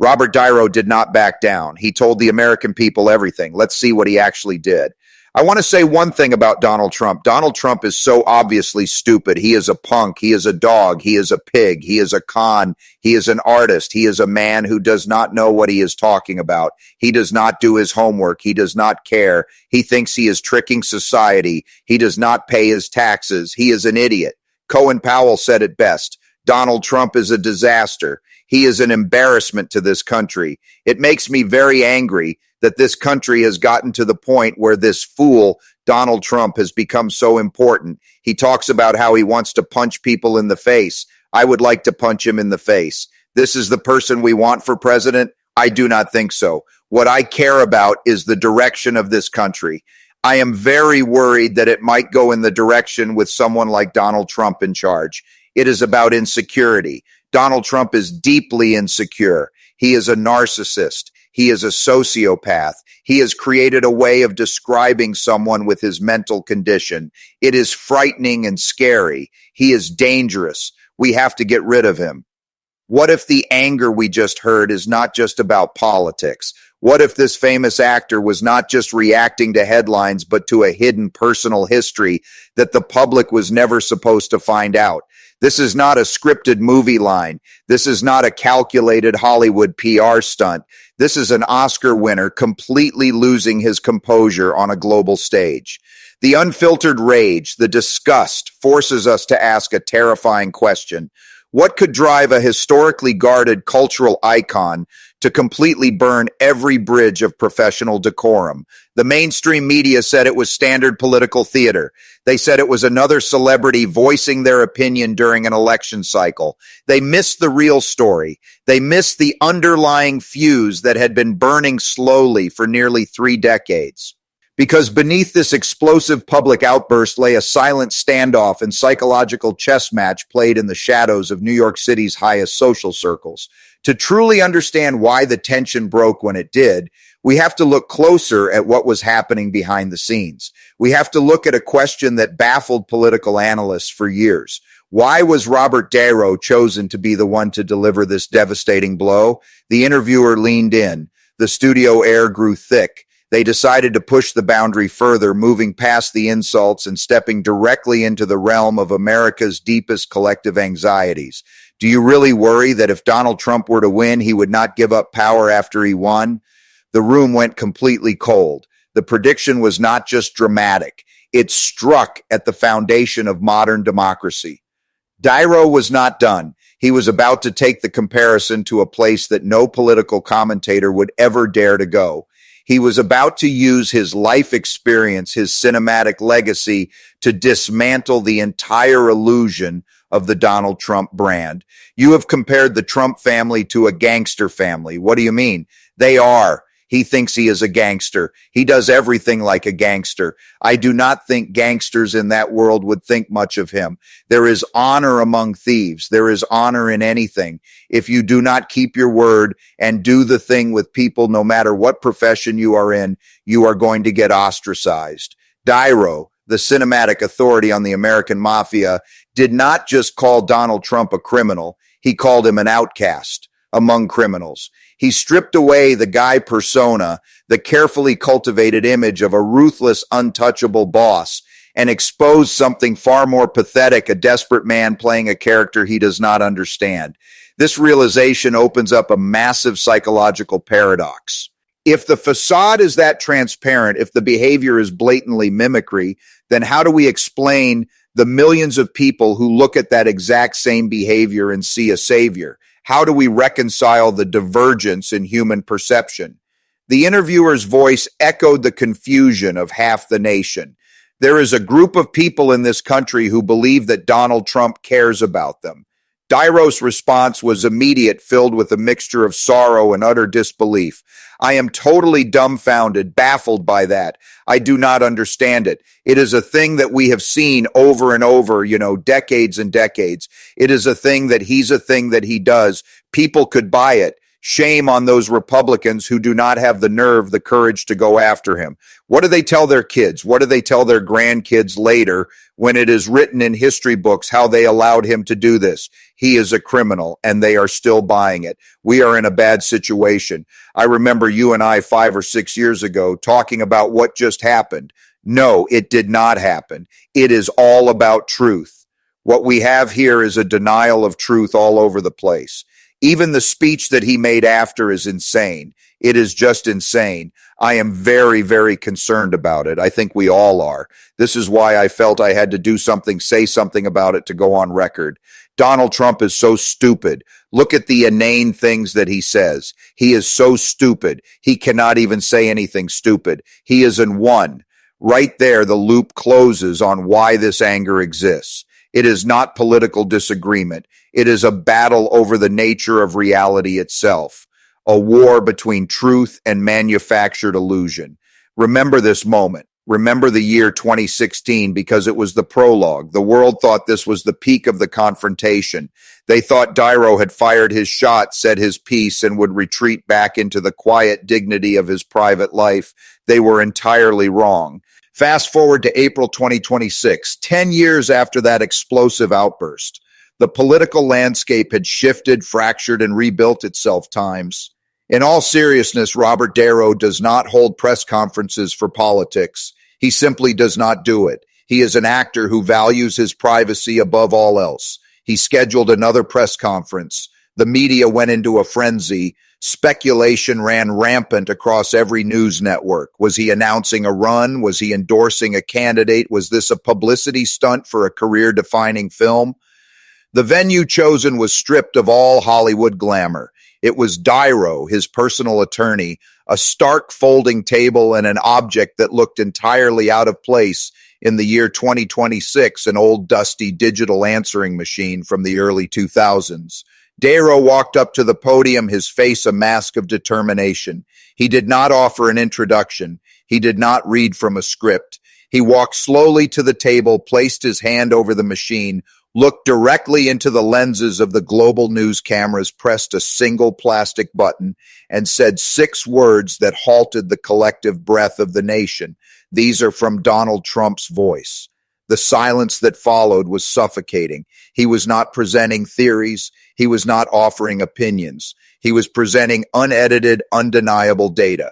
Robert Niro did not back down. He told the American people everything. Let's see what he actually did. I want to say one thing about Donald Trump. Donald Trump is so obviously stupid. He is a punk. He is a dog. He is a pig. He is a con. He is an artist. He is a man who does not know what he is talking about. He does not do his homework. He does not care. He thinks he is tricking society. He does not pay his taxes. He is an idiot. Colin Powell said it best. Donald Trump is a disaster. He is an embarrassment to this country. It makes me very angry that this country has gotten to the point where this fool, Donald Trump, has become so important. He talks about how he wants to punch people in the face. I would like to punch him in the face. This is the person we want for president? I do not think so. What I care about is the direction of this country. I am very worried that it might go in the direction with someone like Donald Trump in charge. It is about insecurity. Donald Trump is deeply insecure. He is a narcissist. He is a sociopath. He has created a way of describing someone with his mental condition. It is frightening and scary. He is dangerous. We have to get rid of him. What if the anger we just heard is not just about politics? What if this famous actor was not just reacting to headlines, but to a hidden personal history that the public was never supposed to find out? This is not a scripted movie line. This is not a calculated Hollywood PR stunt. This is an Oscar winner completely losing his composure on a global stage. The unfiltered rage, the disgust, forces us to ask a terrifying question. What could drive a historically guarded cultural icon to completely burn every bridge of professional decorum? The mainstream media said it was standard political theater. They said it was another celebrity voicing their opinion during an election cycle. They missed the real story. They missed the underlying fuse that had been burning slowly for nearly 3 decades. Because beneath this explosive public outburst lay a silent standoff and psychological chess match played in the shadows of New York City's highest social circles. To truly understand why the tension broke when it did, we have to look closer at what was happening behind the scenes. We have to look at a question that baffled political analysts for years. Why was Robert Niro chosen to be the one to deliver this devastating blow? The interviewer leaned in. The studio air grew thick. They decided to push the boundary further, moving past the insults and stepping directly into the realm of America's deepest collective anxieties. Do you really worry that if Donald Trump were to win, he would not give up power after he won? The room went completely cold. The prediction was not just dramatic. It struck at the foundation of modern democracy. Niro was not done. He was about to take the comparison to a place that no political commentator would ever dare to go. He was about to use his life experience, his cinematic legacy, to dismantle the entire illusion of the Donald Trump brand. You have compared the Trump family to a gangster family. What do you mean? They are. He thinks he is a gangster. He does everything like a gangster. I do not think gangsters in that world would think much of him. There is honor among thieves. There is honor in anything. If you do not keep your word and do the thing with people, no matter what profession you are in, you are going to get ostracized. Niro, the cinematic authority on the American mafia, did not just call Donald Trump a criminal. He called him an outcast among criminals. He stripped away the guy persona, the carefully cultivated image of a ruthless, untouchable boss, and exposed something far more pathetic, a desperate man playing a character he does not understand. This realization opens up a massive psychological paradox. If the facade is that transparent, if the behavior is blatantly mimicry, then how do we explain the millions of people who look at that exact same behavior and see a savior? How do we reconcile the divergence in human perception? The interviewer's voice echoed the confusion of half the nation. There is a group of people in this country who believe that Donald Trump cares about them. Niro's response was immediate, filled with a mixture of sorrow and utter disbelief. I am totally dumbfounded, baffled by that. I do not understand it. It is a thing that we have seen over and over, decades and decades. It is a thing that he does. People could buy it. Shame on those Republicans who do not have the nerve, the courage to go after him. What do they tell their kids? What do they tell their grandkids later when it is written in history books how they allowed him to do this? He is a criminal, and they are still buying it. We are in a bad situation. I remember you and I 5 or 6 years ago talking about what just happened. No, it did not happen. It is all about truth. What we have here is a denial of truth all over the place. Even the speech that he made after is insane. It is just insane. I am very, very concerned about it. I think we all are. This is why I felt I had to do something, say something about it to go on record. Donald Trump is so stupid. Look at the inane things that he says. He is so stupid. He cannot even say anything stupid. He is in one. Right there, the loop closes on why this anger exists. It is not political disagreement. It is a battle over the nature of reality itself, a war between truth and manufactured illusion. Remember this moment. Remember the year 2016 because it was the prologue. The world thought this was the peak of the confrontation. They thought Niro had fired his shot, said his piece, and would retreat back into the quiet dignity of his private life. They were entirely wrong. Fast forward to April 2026, 10 years after that explosive outburst. The political landscape had shifted, fractured, and rebuilt itself times. In all seriousness, Robert Niro does not hold press conferences for politics. He simply does not do it. He is an actor who values his privacy above all else. He scheduled another press conference. The media went into a frenzy. Speculation ran rampant across every news network. Was he announcing a run? Was he endorsing a candidate? Was this a publicity stunt for a career-defining film? The venue chosen was stripped of all Hollywood glamour. It was Niro, his personal attorney, a stark folding table and an object that looked entirely out of place in the year 2026, an old dusty digital answering machine from the early 2000s. Niro walked up to the podium, his face a mask of determination. He did not offer an introduction. He did not read from a script. He walked slowly to the table, placed his hand over the machine, looked directly into the lenses of the global news cameras, pressed a single plastic button, and said 6 words that halted the collective breath of the nation. These are from Donald Trump's voice. The silence that followed was suffocating. He was not presenting theories. He was not offering opinions. He was presenting unedited, undeniable data.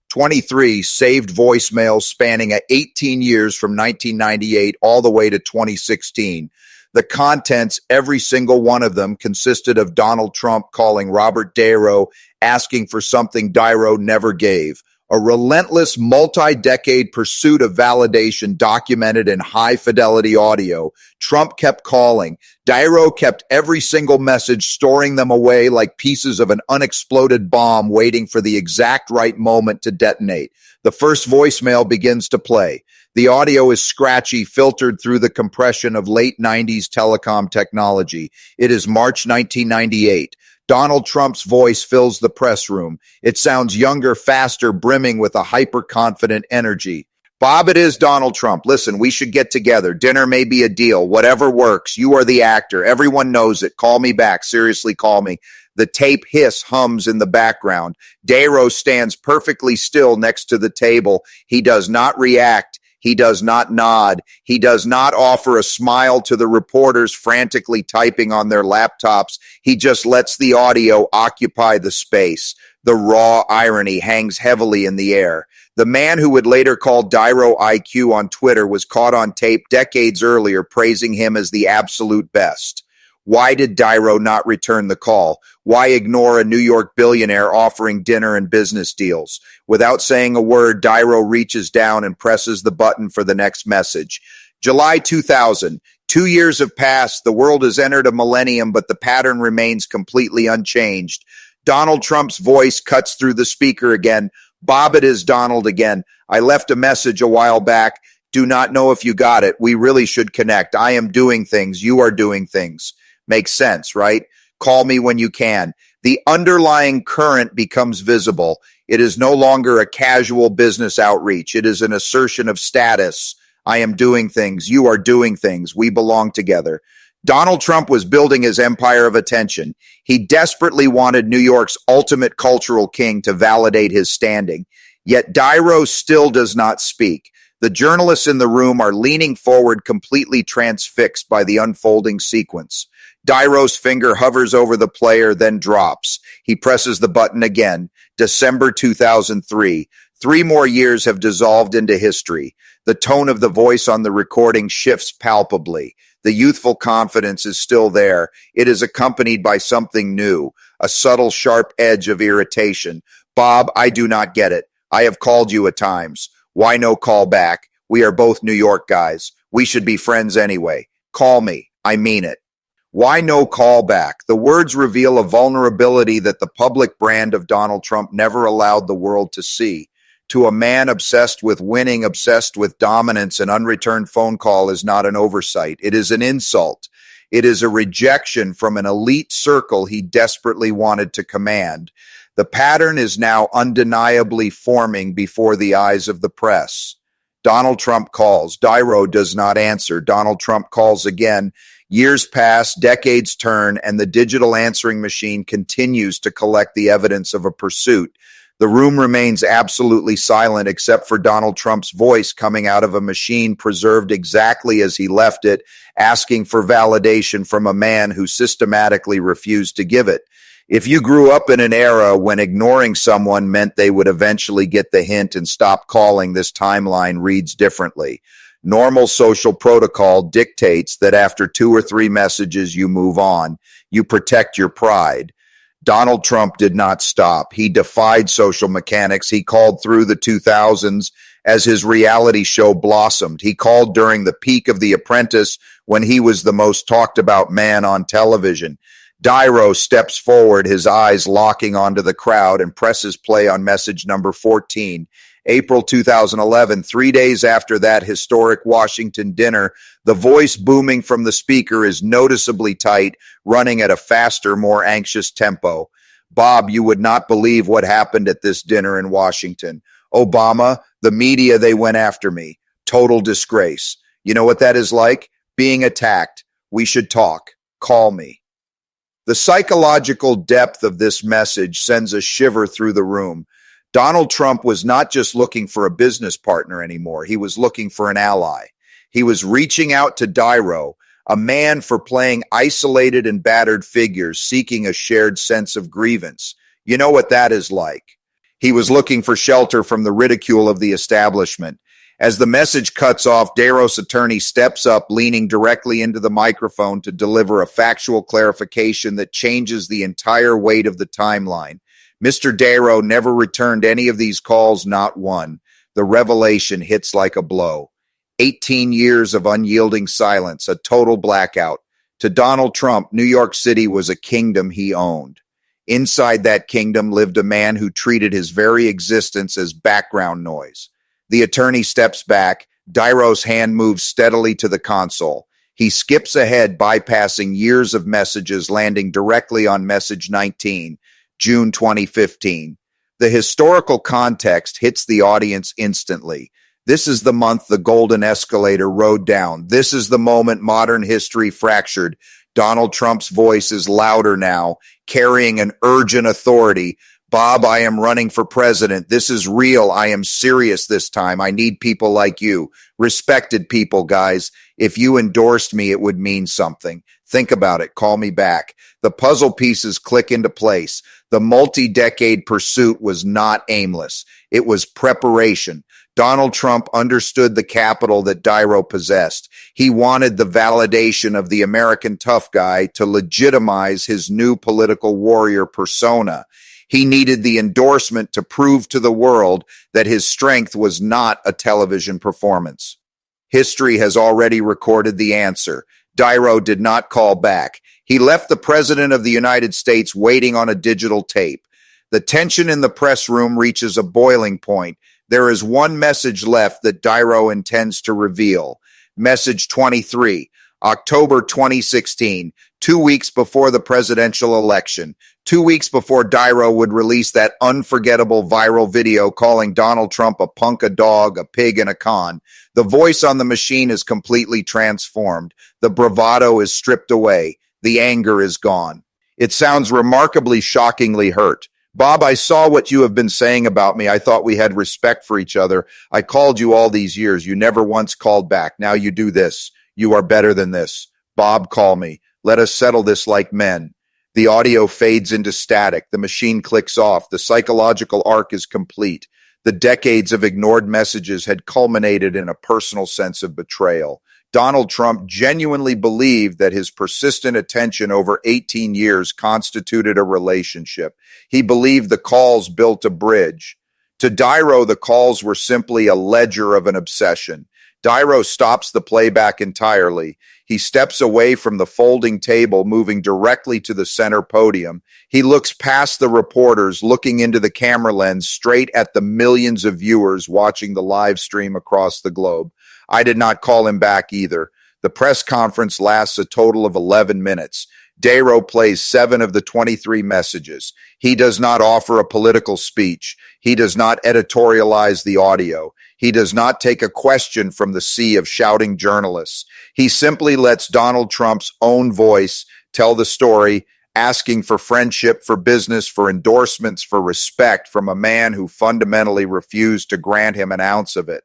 23 saved voicemails spanning 18 years from 1998 all the way to 2016. The contents, every single one of them, consisted of Donald Trump calling Robert Niro, asking for something Niro never gave. A relentless multi-decade pursuit of validation documented in high-fidelity audio. Trump kept calling. Niro kept every single message, storing them away like pieces of an unexploded bomb, waiting for the exact right moment to detonate. The first voicemail begins to play. The audio is scratchy, filtered through the compression of late 90s telecom technology. It is March 1998. Donald Trump's voice fills the press room. It sounds younger, faster, brimming with a hyper-confident energy. Bob, it is Donald Trump. Listen, we should get together. Dinner may be a deal. Whatever works. You are the actor. Everyone knows it. Call me back. Seriously, call me. The tape hums in the background. Niro stands perfectly still next to the table. He does not react. He does not nod. He does not offer a smile to the reporters frantically typing on their laptops. He just lets the audio occupy the space. The raw irony hangs heavily in the air. The man who would later call Niro IQ on Twitter was caught on tape decades earlier praising him as the absolute best. Why did Niro not return the call? Why ignore a New York billionaire offering dinner and business deals? Without saying a word, Niro reaches down and presses the button for the next message. July 2000. 2 years have passed. The world has entered a millennium, but the pattern remains completely unchanged. Donald Trump's voice cuts through the speaker again. Bob, it is Donald again. I left a message a while back. Do not know if you got it. We really should connect. I am doing things. You are doing things. Makes sense, right? Call me when you can. The underlying current becomes visible. It is no longer a casual business outreach. It is an assertion of status. I am doing things. You are doing things. We belong together. Donald Trump was building his empire of attention. He desperately wanted New York's ultimate cultural king to validate his standing. Yet Niro still does not speak. The journalists in the room are leaning forward, completely transfixed by the unfolding sequence. Niro's finger hovers over the player, then drops. He presses the button again. December 2003. 3 more years have dissolved into history. The tone of the voice on the recording shifts palpably. The youthful confidence is still there. It is accompanied by something new, a subtle, sharp edge of irritation. Bob, I do not get it. I have called you at times. Why no call back? We are both New York guys. We should be friends anyway. Call me. I mean it. Why no call back? The words reveal a vulnerability that the public brand of Donald Trump never allowed the world to see. To a man obsessed with winning, obsessed with dominance, an unreturned phone call is not an oversight. It is an insult. It is a rejection from an elite circle he desperately wanted to command. The pattern is now undeniably forming before the eyes of the press. Donald Trump calls. Niro does not answer. Donald Trump calls again. Years pass, decades turn, and the digital answering machine continues to collect the evidence of a pursuit. The room remains absolutely silent except for Donald Trump's voice coming out of a machine preserved exactly as he left it, asking for validation from a man who systematically refused to give it. If you grew up in an era when ignoring someone meant they would eventually get the hint and stop calling, this timeline reads differently. Normal social protocol dictates that after 2 or 3 messages, you move on. You protect your pride. Donald Trump did not stop. He defied social mechanics. He called through the 2000s as his reality show blossomed. He called during the peak of The Apprentice when he was the most talked about man on television. Niro steps forward, his eyes locking onto the crowd, and presses play on message number 14. April 2011, 3 days after that historic Washington dinner, the voice booming from the speaker is noticeably tight, running at a faster, more anxious tempo. Bob, you would not believe what happened at this dinner in Washington. Obama, the media, they went after me. Total disgrace. You know what that is like? Being attacked. We should talk. Call me. The psychological depth of this message sends a shiver through the room. Donald Trump was not just looking for a business partner anymore. He was looking for an ally. He was reaching out to Niro, a man for playing isolated and battered figures, seeking a shared sense of grievance. You know what that is like. He was looking for shelter from the ridicule of the establishment. As the message cuts off, Niro's attorney steps up, leaning directly into the microphone to deliver a factual clarification that changes the entire weight of the timeline. Mr. Niro never returned any of these calls, not one. The revelation hits like a blow. 18 years of unyielding silence, a total blackout. To Donald Trump, New York City was a kingdom he owned. Inside that kingdom lived a man who treated his very existence as background noise. The attorney steps back. Niro's hand moves steadily to the console. He skips ahead, bypassing years of messages, landing directly on message 19. June 2015. The historical context hits the audience instantly. This is the month the golden escalator rode down. This is the moment modern history fractured. Donald Trump's voice is louder now, carrying an urgent authority. Bob, I am running for president. This is real. I am serious this time. I need people like you. Respected people, guys. If you endorsed me, it would mean something. Think about it. Call me back. The puzzle pieces click into place. The multi-decade pursuit was not aimless. It was preparation. Donald Trump understood the capital that Niro possessed. He wanted the validation of the American tough guy to legitimize his new political warrior persona. He needed the endorsement to prove to the world that his strength was not a television performance. History has already recorded the answer. Niro did not call back. He left the President of the United States waiting on a digital tape. The tension in the press room reaches a boiling point. There is one message left that Niro intends to reveal. Message 23, October 2016, 2 weeks before the presidential election. 2 weeks before Niro would release that unforgettable viral video calling Donald Trump a punk, a dog, a pig, and a con, the voice on the machine is completely transformed. The bravado is stripped away. The anger is gone. It sounds remarkably shockingly hurt. Bob, I saw what you have been saying about me. I thought we had respect for each other. I called you all these years. You never once called back. Now you do this. You are better than this. Bob, call me. Let us settle this like men. The audio fades into static. The machine clicks off. The psychological arc is complete. The decades of ignored messages had culminated in a personal sense of betrayal. Donald Trump genuinely believed that his persistent attention over 18 years constituted a relationship. He believed the calls built a bridge. To Niro, the calls were simply a ledger of an obsession. Niro stops the playback entirely. He steps away from the folding table, moving directly to the center podium. He looks past the reporters, looking into the camera lens straight at the millions of viewers watching the live stream across the globe. I did not call him back either. The press conference lasts a total of 11 minutes. Niro plays 7 of the 23 messages. He does not offer a political speech. He does not editorialize the audio. He does not take a question from the sea of shouting journalists. He simply lets Donald Trump's own voice tell the story, asking for friendship, for business, for endorsements, for respect from a man who fundamentally refused to grant him an ounce of it.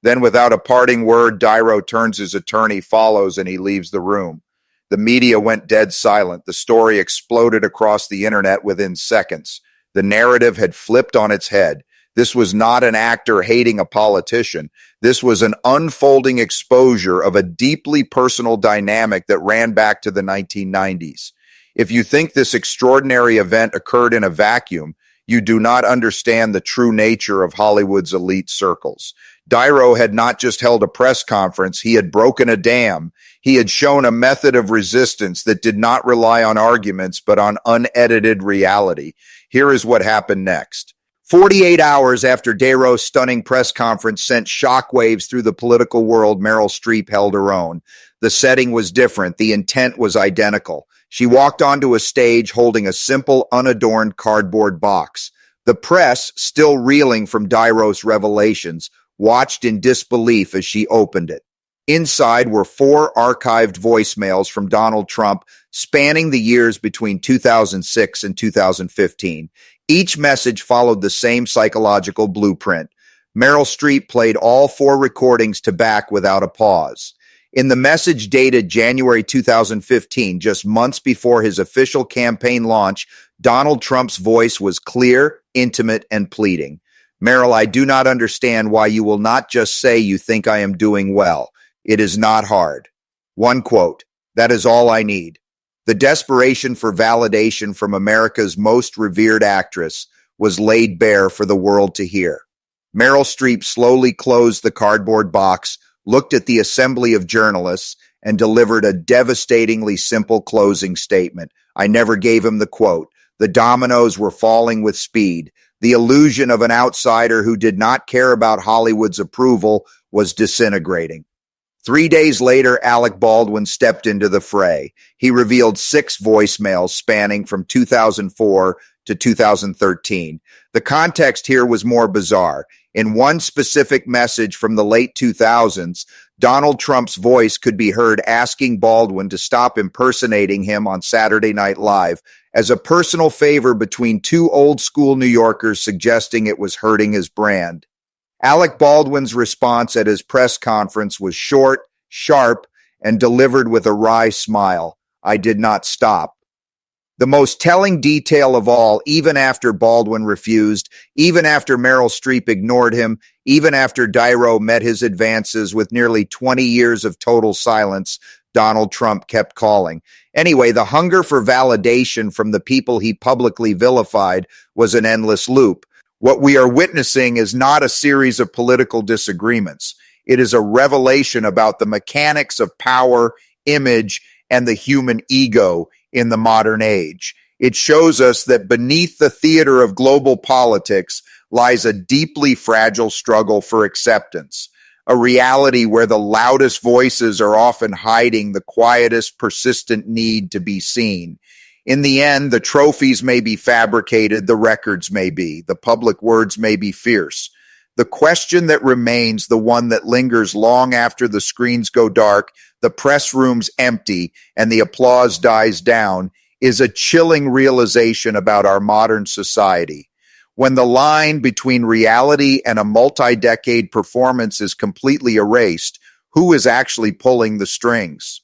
Then, without a parting word, Niro turns his attorney, follows, and he leaves the room. The media went dead silent. The story exploded across the internet within seconds. The narrative had flipped on its head. This was not an actor hating a politician. This was an unfolding exposure of a deeply personal dynamic that ran back to the 1990s. If you think this extraordinary event occurred in a vacuum, you do not understand the true nature of Hollywood's elite circles. Niro had not just held a press conference, he had broken a dam. He had shown a method of resistance that did not rely on arguments, but on unedited reality. Here is what happened next. 48 hours after Niro's stunning press conference sent shockwaves through the political world, Meryl Streep held her own. The setting was different. The intent was identical. She walked onto a stage holding a simple, unadorned cardboard box. The press, still reeling from Niro's revelations, watched in disbelief as she opened it. Inside were 4 archived voicemails from Donald Trump spanning the years between 2006 and 2015. Each message followed the same psychological blueprint. Meryl Streep played all 4 recordings to back without a pause. In the message dated January 2015, just months before his official campaign launch, Donald Trump's voice was clear, intimate, and pleading. Meryl, I do not understand why you will not just say you think I am doing well. It is not hard. One quote, that is all I need. The desperation for validation from America's most revered actress was laid bare for the world to hear. Meryl Streep slowly closed the cardboard box, looked at the assembly of journalists, and delivered a devastatingly simple closing statement. I never gave him the quote. The dominoes were falling with speed. The illusion of an outsider who did not care about Hollywood's approval was disintegrating. 3 days later, Alec Baldwin stepped into the fray. He revealed 6 voicemails spanning from 2004 to 2013. The context here was more bizarre. In one specific message from the late 2000s, Donald Trump's voice could be heard asking Baldwin to stop impersonating him on Saturday Night Live as a personal favor between 2 old-school New Yorkers, suggesting it was hurting his brand. Alec Baldwin's response at his press conference was short, sharp, and delivered with a wry smile. I did not stop. The most telling detail of all, even after Baldwin refused, even after Meryl Streep ignored him, even after Niro met his advances with nearly 20 years of total silence, Donald Trump kept calling. Anyway, the hunger for validation from the people he publicly vilified was an endless loop. What we are witnessing is not a series of political disagreements. It is a revelation about the mechanics of power, image, and the human ego in the modern age. It shows us that beneath the theater of global politics lies a deeply fragile struggle for acceptance, a reality where the loudest voices are often hiding the quietest, persistent need to be seen. In the end, the trophies may be fabricated, the records may be, the public words may be fierce. The question that remains, the one that lingers long after the screens go dark, the press room's empty, and the applause dies down, is a chilling realization about our modern society. When the line between reality and a multi-decade performance is completely erased, who is actually pulling the strings?